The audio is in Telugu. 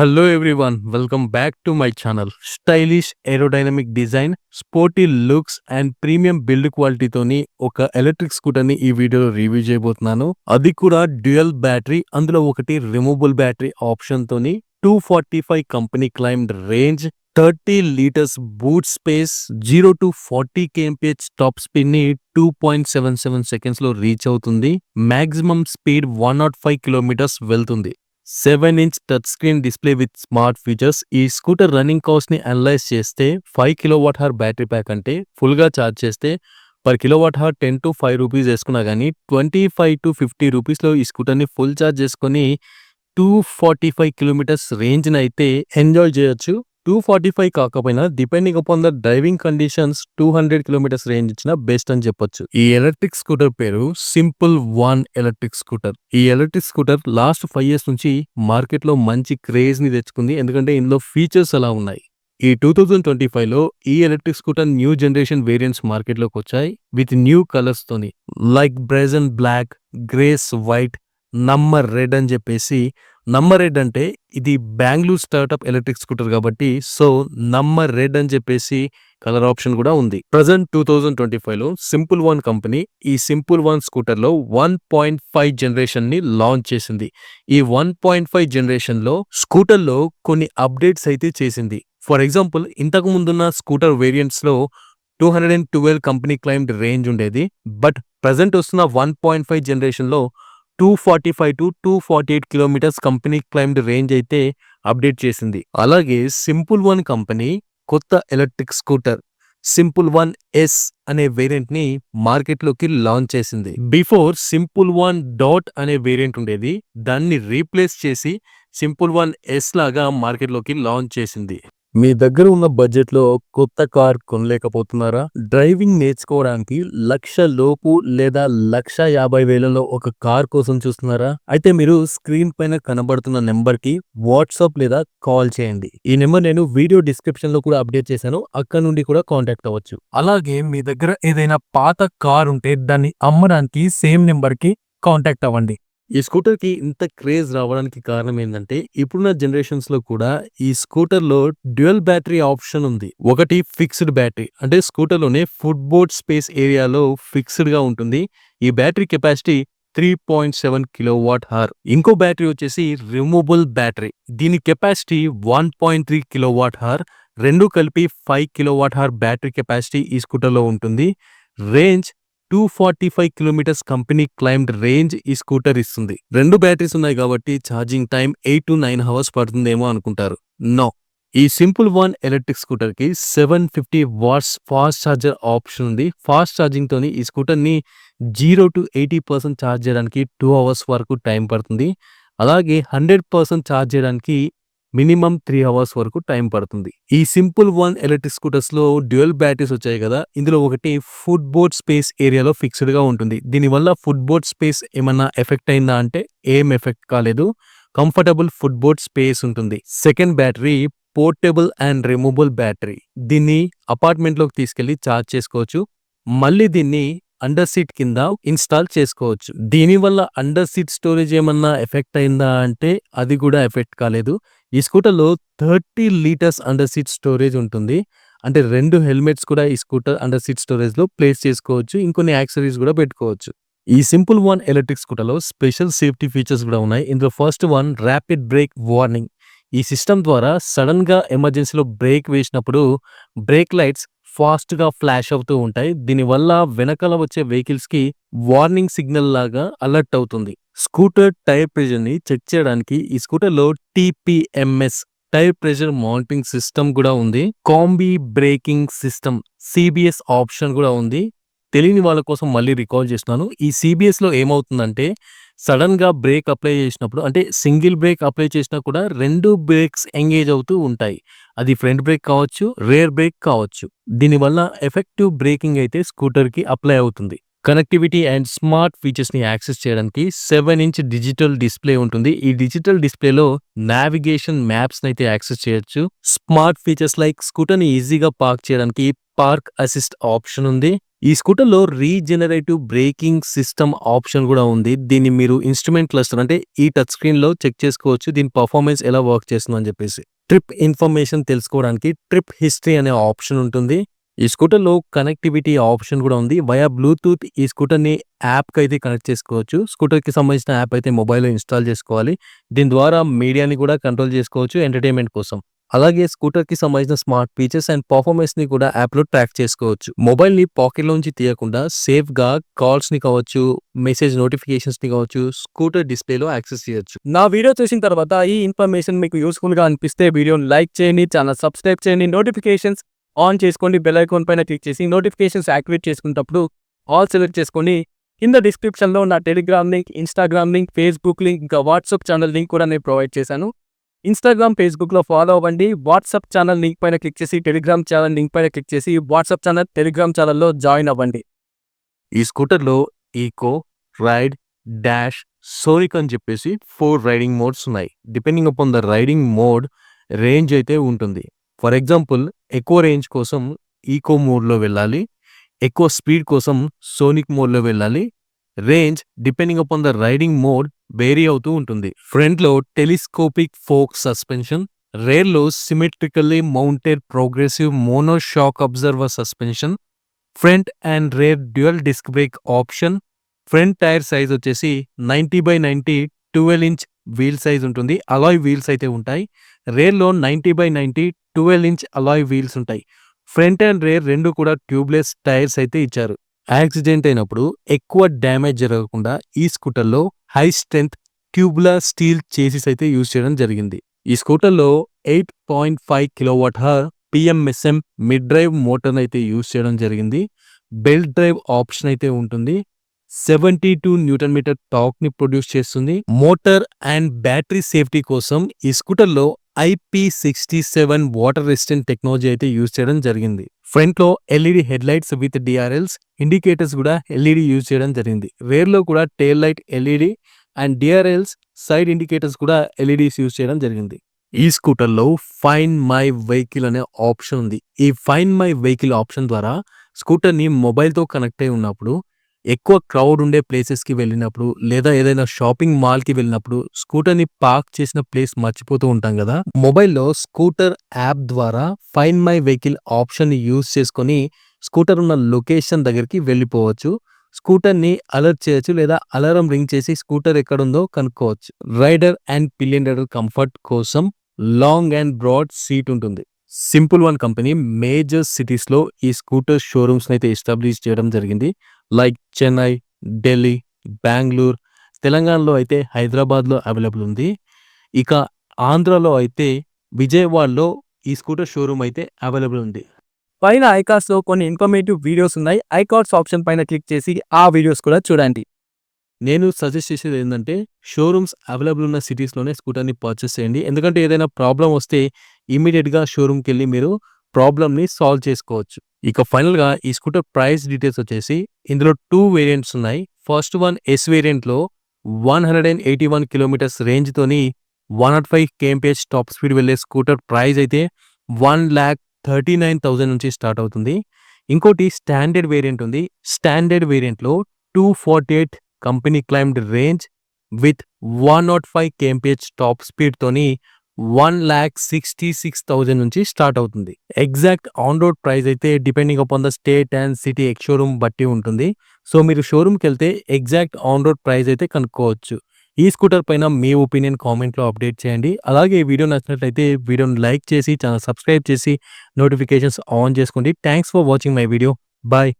Hello everyone, welcome back to my channel. Stylish aerodynamic design, sporty looks and premium build quality తోని ఒక ఎలక్ట్రిక్ స్కూటర్ ని ఈ వీడియోలో రివ్యూ చేయబోతున్నాను. అది కూడా డ్యూయల్ బ్యాటరీ, అందులో ఒకటి రిమూవబుల్ బ్యాటరీ ఆప్షన్ తోని 245 company claimed range, 30 litres boot space, 0 to 40 kmph top speed ని 2.77 సెకండ్స్ లో రీచ్ అవుతుంది. మాక్సిమం స్పీడ్ 105 కిలోమీటర్స్ వెళ్తుంది. 7-inch touch screen display with smart features. ఈ స్కూటర్ రన్నింగ్ కాస్ట్ ని అనలైజ్ చేస్తే 5 kWh బ్యాటరీ ప్యాక్ అంటే ఫుల్ గా ఛార్జ్ చేస్తే పర్ kWh 10 to 5 రూపీస్ వేసుకున్నా కానీ 25 to 50 రూపీస్ లో ఈ స్కూటర్ ని ఫుల్ ఛార్జ్ చేసుకుని 245 కిలోమీటర్స్ రేంజ్ ని అయితే ఎంజాయ్ చేయొచ్చు. 245 కాకపోయినా depending upon the driving conditions 200 kilometres range ఇచ్చిన బెస్ట్ అని చెప్పొచ్చు. ఈ ఎలక్ట్రిక్ స్కూటర్ పేరు సింపుల్ వన్ ఎలక్ట్రిక్ స్కూటర్. ఈ ఎలక్ట్రిక్ స్కూటర్ లాస్ట్ 5 years నుంచి మార్కెట్ లో మంచి క్రేజ్ ని తెచ్చుకుంది, ఎందుకంటే ఇందులో ఫీచర్స్ అలా ఉన్నాయి. ఈ 2025లో ఈ electric scooter new generation variants market లోకి వచ్చాయి విత్ న్యూ కలర్స్ తోని, like brazen black, grace white, number red అని చెప్పేసి. నంబర్ రెడ్ అంటే ఇది బెంగళూరు స్టార్ట్అప్ ఎలక్ట్రిక్ స్కూటర్ కాబట్టి సో నంబర్ రెడ్ అని చెప్పేసి కలర్ ఆప్షన్ కూడా ఉంది. ప్రజెంట్ 2025లో సింపుల్ వన్ కంపెనీ ఈ సింపుల్ వన్ స్కూటర్ లో 1.5 జనరేషన్ ని లాంచ్ చేసింది. ఈ 1.5 జనరేషన్ లో స్కూటర్ లో కొన్ని అప్డేట్స్ అయితే చేసింది. ఫర్ ఎగ్జాంపుల్, ఇంతకు ముందున్న స్కూటర్ వేరియంట్స్ లో 212 కంపెనీ క్లైమ్డ్ రేంజ్ ఉండేది, బట్ ప్రజెంట్ వస్తున్న 1.5 జనరేషన్ లో 245 to 248 kilometres company claimed range అయితే అప్డేట్ చేసింది. అలాగే సింపుల్ వన్ కంపెనీ కొత్త electric scooter Simple One S అనే వేరియంట్ ని మార్కెట్ లోకి లాంచ్ చేసింది. బిఫోర్ సింపుల్ వన్ డాట్ అనే వేరియంట్ ఉండేది, దాన్ని రీప్లేస్ చేసి సింపుల్ వన్ ఎస్ లాగా మార్కెట్ లోకి లాంచ్ చేసింది. మీ దగ్గర ఉన్న బడ్జెట్ లో కొత్త కార్ కొనలేకపోతున్నారా? డ్రైవింగ్ నేర్చుకోవడానికి 1,00,000 లోపు లేదా 1,50,000లో ఒక కార్ కోసం చూస్తున్నారా? అయితే మీరు స్క్రీన్ పైన కనబడుతున్న నెంబర్ కి వాట్సాప్ లేదా కాల్ చేయండి. ఈ నెంబర్ నేను వీడియో డిస్క్రిప్షన్ లో కూడా అప్డేట్ చేశాను, అక్కడ నుండి కూడా కాంటాక్ట్ అవ్వచ్చు. అలాగే మీ దగ్గర ఏదైనా పాత కార్ ఉంటే దాన్ని అమ్మడానికి సేమ్ నెంబర్ కి కాంటాక్ట్ అవ్వండి. ఈ స్కూటర్ కి ఇంత క్రేజ్ రావడానికి కారణం ఏంటంటే ఇప్పుడున్న జనరేషన్స్ లో కూడా ఈ స్కూటర్ లో డ్యూయల్ బ్యాటరీ ఆప్షన్ ఉంది. ఒకటి ఫిక్స్డ్ బ్యాటరీ, అంటే స్కూటర్ లోనే ఫుట్ బోర్డ్ స్పేస్ ఏరియాలో ఫిక్స్డ్ గా ఉంటుంది. ఈ బ్యాటరీ కెపాసిటీ 3.7 kWh. ఇంకో బ్యాటరీ వచ్చేసి రిమూవబుల్ బ్యాటరీ, దీని కెపాసిటీ 1.3 kWh. రెండు కలిపి 5 kWh బ్యాటరీ కెపాసిటీ ఈ స్కూటర్ లో ఉంటుంది. Range 245 kilometres company claimed range ఈ స్కూటర్ ఇస్తుంది. రెండు బ్యాటరీస్ ఉన్నాయి కాబట్టి ఛార్జింగ్ టైం 8 to 9 hours పడుతుందేమో అనుకుంటారు. నో, ఈ సింపుల్ వన్ ఎలక్ట్రిక్ స్కూటర్ కి 750 watts ఫాస్ట్ ఛార్జర్ ఆప్షన్ ఉంది. ఫాస్ట్ ఛార్జింగ్ తోని ఈ స్కూటర్ ని 0 to 80% ఛార్జ్ చేయడానికి 2 hours వరకు టైం పడుతుంది. అలాగే 100% ఛార్జ్ చేయడానికి మినిమం 3 hours వరకు టైం పడుతుంది. ఈ సింపుల్ వన్ ఎలక్ట్రిక్ స్కూటర్స్ లో డ్యూయల్ బ్యాటరీస్ వచ్చాయి కదా, ఇందులో ఒకటి ఫుట్ బోర్డ్ స్పేస్ ఏరియాలో ఫిక్స్డ్ గా ఉంటుంది. దీనివల్ల ఫుట్ బోర్డ్ స్పేస్ ఏమన్నా ఎఫెక్ట్ అయిందా అంటే ఏం ఎఫెక్ట్ కాలేదు, కంఫర్టబుల్ ఫుట్ బోర్డ్ స్పేస్ ఉంటుంది. Second battery portable and removable battery, దీన్ని అపార్ట్మెంట్ లోకి తీసుకెళ్లి ఛార్జ్ చేసుకోవచ్చు. మళ్ళీ దీన్ని అండర్ సీట్ కింద ఇన్స్టాల్ చేసుకోవచ్చు. దీనివల్ల అండర్ సీట్ స్టోరేజ్ ఏమన్నా ఎఫెక్ట్ అయిందా అంటే అది కూడా ఎఫెక్ట్ కాలేదు. ఈ స్కూటర్లో 30 లీటర్స్ అండర్ సీట్ స్టోరేజ్ ఉంటుంది, అంటే 2 హెల్మెట్స్ కూడా ఈ స్కూటర్ అండర్ సీట్ స్టోరేజ్ లో ప్లేస్ చేసుకోవచ్చు, ఇంకొన్ని యాక్సెసరీస్ కూడా పెట్టుకోవచ్చు. ఈ సింపుల్ వన్ ఎలక్ట్రిక్ స్కూటర్లో స్పెషల్ సేఫ్టీ ఫీచర్స్ కూడా ఉన్నాయి. ఇందులో first one rapid brake warning. ఈ సిస్టమ్ ద్వారా సడన్ గా ఎమర్జెన్సీలో బ్రేక్ వేసినప్పుడు బ్రేక్ లైట్స్ ఫాస్ట్ గా ఫ్లాష్ అవుతూ ఉంటాయి. దీనివల్ల వెనకాల వచ్చే వెహికల్స్ కి వార్నింగ్ సిగ్నల్ లాగా అలర్ట్ అవుతుంది. స్కూటర్ టైర్ ప్రెషర్ ని చెక్ చేయడానికి ఈ స్కూటర్ లో TPMS tyre pressure monitoring system కూడా ఉంది. Combi braking system CBS option కూడా ఉంది. తెలియని వాళ్ళ కోసం మళ్ళీ రికాల్ చేస్తున్నాను. ఈ CBS లో ఏమవుతుందంటే సడన్ గా బ్రేక్ అప్లై చేసినప్పుడు, అంటే సింగిల్ బ్రేక్ అప్లై చేసినా కూడా 2 బ్రేక్స్ ఎంగేజ్ అవుతూ ఉంటాయి. అది ఫ్రంట్ బ్రేక్ కావచ్చు, రేర్ బ్రేక్ కావచ్చు. దీనివల్ల ఎఫెక్టివ్ బ్రేకింగ్ అయితే స్కూటర్ కి అప్లై అవుతుంది. కనెక్టివిటీ అండ్ స్మార్ట్ ఫీచర్స్ ని యాక్సెస్ చేయడానికి 7-inch డిజిటల్ డిస్ప్లే ఉంటుంది. ఈ డిజిటల్ డిస్ప్లేలో నావిగేషన్ మ్యాప్స్ అయితే యాక్సెస్ చేయొచ్చు. స్మార్ట్ ఫీచర్స్ లైక్ స్కూటర్ ని ఈజీగా పార్క్ చేయడానికి పార్క్ అసిస్ట్ ఆప్షన్ ఉంది. ఈ స్కూటర్‌లో రీజనరేటివ్ బ్రేకింగ్ సిస్టమ్ ఆప్షన్ గూడా ఉంది. దీన్ని మీరు ఇన్‌స్ట్రుమెంట్ క్లస్టర్ అంటే ఈ టచ్ స్క్రీన్‌లో చెక్ చేసుకోవచ్చు. దీని పర్ఫార్మెన్స్ ఎలా వర్క్ చేస్తుందని జెప్పేసి. ట్రిప్ ఇన్ఫర్మేషన్ తెలుసుకోవడానికి ట్రిప్ హిస్టరీ అనే ఆప్షన్ ఉంటుంది. ఈ స్కూటర్‌లో కనెక్టివిటీ ఆప్షన్ గూడా ఉంది. వయా బ్లూటూత్ ఈ స్కూటర్‌ని యాప్‌కైతే కనెక్ట్ చేసుకోవచ్చు. స్కూటర్‌కి సంబంధించిన యాప్ అయితే మొబైల్‌లో ఇన్‌స్టాల్ చేసుకోవాలి. దీని ద్వారా మీడియాని గూడా కంట్రోల్ చేసుకోవచ్చు ఎంటర్‌టైన్‌మెంట్ కోసం. అలాగే స్కూటర్‌కి సంబంధించిన స్మార్ట్ ఫీచర్స్ అండ్ పర్ఫార్మెన్స్‌ని కూడా యాప్‌లో ట్రాక్ చేసుకోవచ్చు. మొబైల్‌ని పాకెట్‌లోంచి తీయకుండా సేఫ్‌గా కాల్స్‌ని కావచ్చు, మెసేజ్ నోటిఫికేషన్స్‌ని కావచ్చు, స్కూటర్ డిస్‌ప్లేలో యాక్సెస్ చేయొచ్చు. నా వీడియో చూసిన తర్వాత ఈ ఇన్ఫర్మేషన్ మీకు యూస్‌ఫుల్‌గా అనిపిస్తే వీడియోని లైక్ చేయండి, ఛానల్ సబ్స్క్రైబ్ చేయండి, నోటిఫికేషన్స్ ఆన్ చేసుకోండి, బెల్ ఐకాన్ పైన క్లిక్ చేసి నోటిఫికేషన్స్ యాక్టివేట్ చేసుకునేటప్పుడు ఆల్ సెలెక్ట్ చేసుకోండి. కింద డిస్క్రిప్షన్‌లో నా Telegram link, Instagram link, Facebook link, ఇంకా వాట్సాప్ ఛానల్ లింక్ కూడా నేను ప్రొవైడ్ చేశాను. ఇన్‌స్టాగ్రామ్, ఫేస్‌బుక్‌లో ఫాలో అవ్వండి. వాట్సాప్ ఛానల్ లింక్ పైన క్లిక్ చేసి టెలిగ్రామ్ ఛానల్ లింక్ పైన క్లిక్ చేసి వాట్సాప్ ఛానల్, టెలిగ్రామ్ ఛానల్‌లో జాయిన్ అవ్వండి. ఈ స్కూటర్‌లో ఈకో, రైడ్, డాష్, సోనిక్ అని చెప్పేసి 4 రైడింగ్ మోడ్స్ ఉన్నాయి. Depending upon the riding mode range అయితే ఉంటుంది. ఫర్ ఎగ్జాంపుల్ ఎక్కువ రేంజ్ కోసం ఈకో మోడ్‌లో వెళ్ళాలి. ఎక్కువ స్పీడ్ కోసం సోనిక్ మోడ్‌లో వెళ్ళాలి. Range depending upon the riding mode vary అవుతూ ఉంటుంది. ఫ్రంట్‌లో టెలిస్కోపిక్ ఫోక్ సస్పెన్షన్, రేర్‌లో symmetrically mounted progressive mono shock absorber suspension, front and rear dual disc brake option, front tyre size వచ్చేసి 90/90 12 ఇంచ్ వీల్ సైజ్ ఉంటుంది. అలాయ్ వీల్స్ అయితే ఉంటాయి. రేర్‌లో 90/90 12 ఇంచ్ అలాయ్ వీల్స్ ఉంటాయి. ఫ్రంట్ అండ్ రేర్ రెండు కూడా ట్యూబ్లెస్ టైర్స్ అయితే ఇచ్చారు. యాక్సిడెంట్ అయినప్పుడు ఎక్కువ డ్యామేజ్ జరగకుండా ఈ స్కూటర్‌లో high strength tubular steel chassis అయితే యూజ్ చేయడం జరిగింది. ఈ స్కూటర్‌లో 8.5 kilowatt hour PMSM mid drive మోటార్‌ని అయితే యూజ్ చేయడం జరిగింది. బెల్ట్ డ్రైవ్ ఆప్షన్ అయితే ఉంటుంది. 72 న్యూటన్ మీటర్ టార్క్‌ని ప్రొడ్యూస్ చేస్తుంది. మోటార్ అండ్ బ్యాటరీ సేఫ్టీ కోసం ఈ స్కూటర్‌లో IP67 వాటర్ రెసిస్టెంట్ టెక్నాలజీ అయితే యూజ్ చేయడం జరిగింది. ఫ్రంట్‌లో LED head lights with DRLs, indicators కూడా LED యూజ్ చేయడం జరిగింది. రేర్‌లో కూడా tail light LED and DRLs, side indicators కూడా LEDs యూజ్ చేయడం జరిగింది. ఈ స్కూటర్‌లో ఫైండ్ మై వెహికల్ అనే ఆప్షన్ ఉంది. ఈ ఫైండ్ మై వెహికల్ ఆప్షన్ ద్వారా స్కూటర్‌ని మొబైల్‌తో కనెక్ట్ అయి ఉన్నప్పుడు ఎక్కువ క్రౌడ్ ఉండే ప్లేసెస్‌కి వెళ్ళినప్పుడు లేదా ఏదైనా షాపింగ్ మాల్‌కి వెళ్ళినప్పుడు స్కూటర్‌ని పార్క్ చేసిన ప్లేస్ మర్చిపోతూ ఉంటాం గదా! మొబైల్‌లో స్కూటర్ యాప్ ద్వారా ఫైండ్ మై వెహికల్ ఆప్షన్‌ని యూజ్ చేసుకొని స్కూటర్ ఉన్న లొకేషన్ దగ్గరికి వెళ్ళిపోవచ్చు. స్కూటర్‌ని అలర్ట్ చేయొచ్చు లేదా అలారం రింగ్ చేసి స్కూటర్ ఎక్కడుందో కనుక్కోవచ్చు. Rider and pillion rider comfort కోసం లాంగ్ అండ్ బ్రాడ్ సీట్ ఉంటుంది. సింపుల్ వన్ కంపెనీ మేజర్ సిటీస్‌లో ఈ స్కూటర్ షోరూమ్స్‌ని అయితే ఎస్టాబ్లిష్ చేయడం జరిగింది. లైక్ చెన్నై, ఢిల్లీ, బెంగుళూరు, తెలంగాణలో అయితే హైదరాబాద్‌లో అవైలబుల్ ఉంది. ఇక ఆంధ్రాలో అయితే విజయవాడలో ఈ స్కూటర్ షోరూమ్ అయితే అవైలబుల్ ఉంది. పైన ఐకార్డ్స్‌లో కొన్ని ఇన్ఫర్మేటివ్ వీడియోస్ ఉన్నాయి. ఐకార్డ్స్ ఆప్షన్ పైన క్లిక్ చేసి ఆ వీడియోస్ కూడా చూడండి. నేను సజెస్ట్ చేసేది ఏందంటే షోరూమ్స్ అవైలబుల్ ఉన్న సిటీస్‌లోనే స్కూటర్‌ని పర్చేస్ చేయండి. ఎందుకంటే ఏదైనా ప్రాబ్లమ్ వస్తే ఇమ్మీడియేట్‌గా షోరూమ్‌కెళ్ళి మీరు ప్రాబ్లమ్‌ని సాల్వ్ చేసుకోవచ్చు. ఇక ఫైనల్‌గా ఈ స్కూటర్ ప్రైస్ డీటెయిల్స్ వచ్చేసి ఇందులో 2 వేరియంట్స్ ఉన్నాయి. ఫస్ట్ వన్ ఎస్ వేరియంట్‌లో 181 కిలోమీటర్స్ రేంజ్‌తోని 105 kmph టాప్ స్పీడ్ వెళ్ళే స్కూటర్ ప్రైస్ అయితే 1,39,000 నుంచి స్టార్ట్ అవుతుంది. ఇంకోటి స్టాండర్డ్ వేరియంట్ ఉంది. స్టాండర్డ్ వేరియంట్‌లో 248 company claimed range with 105 kmph top speed తోని 1,66,000 నుంచి స్టార్ట్ అవుతుంది. ఎగ్జాక్ట్ ఆన్ రోడ్ ప్రైస్ అయితే depending upon the state and city ex showroom బట్టి ఉంటుంది. సో మీరు షోరూమ్‌కి వెళ్తే ఎగ్జాక్ట్ ఆన్ రోడ్ ప్రైస్ అయితే కనుక్కోవచ్చు. ఈ స్కూటర్ పైన మీ ఒపీనియన్ కామెంట్‌లో అప్డేట్ చేయండి. అలాగే ఈ వీడియో నచ్చినట్లయితే వీడియోని లైక్ చేసి ఛానల్ సబ్స్క్రైబ్ చేసి నోటిఫికేషన్స్ ఆన్ చేసుకోండి. Thanks for watching my video. By.